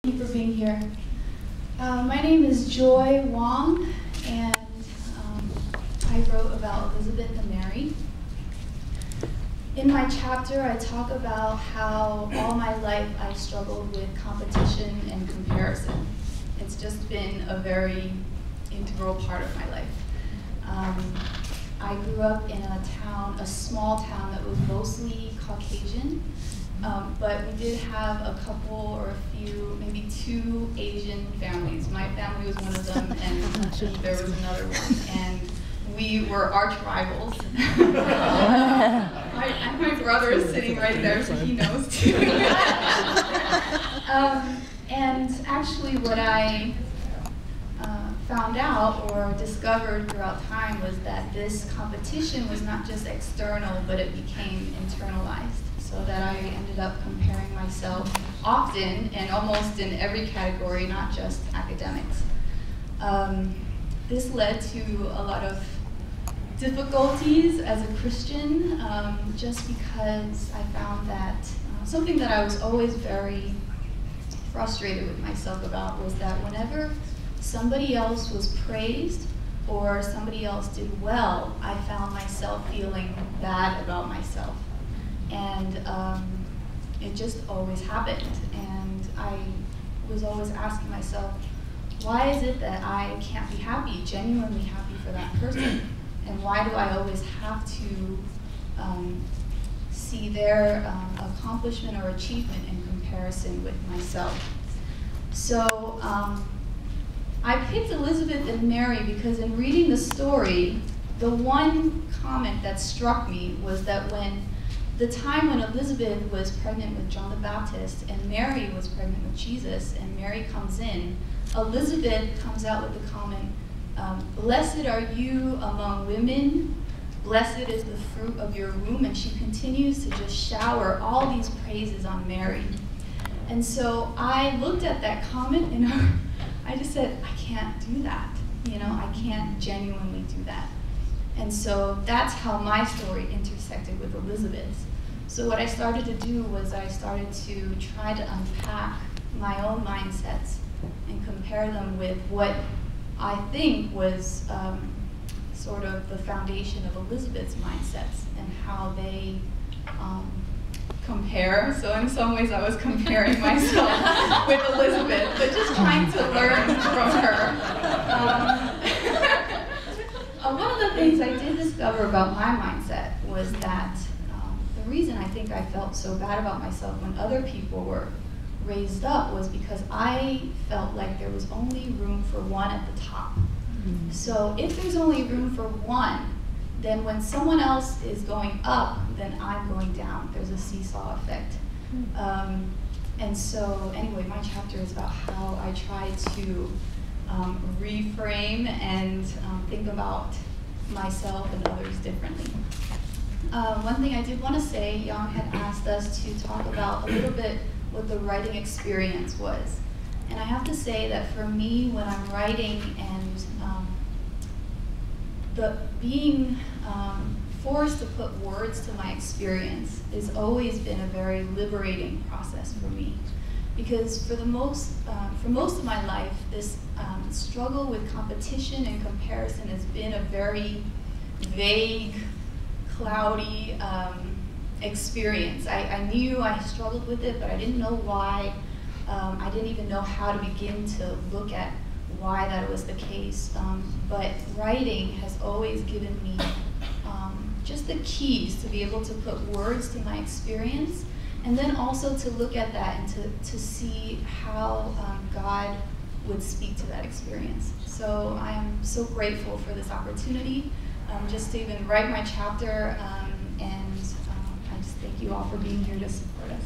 Thank you for being here. My name is Joy Wong, and I wrote about Elizabeth and Mary. In my chapter, I talk about how all my life I've struggled with competition and comparison. It's just been a very integral part of my life. I grew up in a small town that was mostly Caucasian, but we did have a couple or a few, maybe 2 Asian families. My family was one of them, and there was another one. And we were arch rivals. my brother is sitting right there, so he knows too. And actually what I found out or discovered throughout time was that this competition was not just external, but it became internalized. So that I ended up comparing myself often and almost in every category, not just academics. This led to a lot of difficulties as a Christian, just because I found that something that I was always very frustrated with myself about was that whenever somebody else was praised or somebody else did well, I found myself feeling bad about myself. And it just always happened. And I was always asking myself, why is it that I can't be happy, genuinely happy for that person? And why do I always have to see their accomplishment or achievement in comparison with myself? So I picked Elizabeth and Mary because in reading the story, the one comment that struck me was that when the time when Elizabeth was pregnant with John the Baptist and Mary was pregnant with Jesus and Mary comes in, Elizabeth comes out with the comment, blessed are you among women, blessed is the fruit of your womb, and she continues to just shower all these praises on Mary. And so I looked at that comment and I just said, I can't do that. You know, I can't genuinely do that. And so that's how my story intersected with Elizabeth's. So what I started to do was I started to try to unpack my own mindsets and compare them with what I think was sort of the foundation of Elizabeth's mindsets and how they compare. So in some ways I was comparing myself with Elizabeth, but just trying to learn from her. One of the things I did discover about my mindset was that the reason I think I felt so bad about myself when other people were raised up was because I felt like there was only room for one at the top. Mm-hmm. So if there's only room for one, then when someone else is going up, then I'm going down. There's a seesaw effect. Mm-hmm. And so anyway, my chapter is about how I try to reframe and think about myself and others differently. One thing I did want to say, Yang had asked us to talk about a little bit what the writing experience was. And I have to say that for me, when I'm writing and being forced to put words to my experience has always been a very liberating process for me. Because for most of my life, this struggle with competition and comparison has been a very vague, cloudy experience. I knew I struggled with it, but I didn't know why. I didn't even know how to begin to look at why that was the case. But writing has always given me just the keys to be able to put words to my experience, and then also to look at that and to see how God would speak to that experience. So I am so grateful for this opportunity just to even write my chapter, and I just thank you all for being here to support us.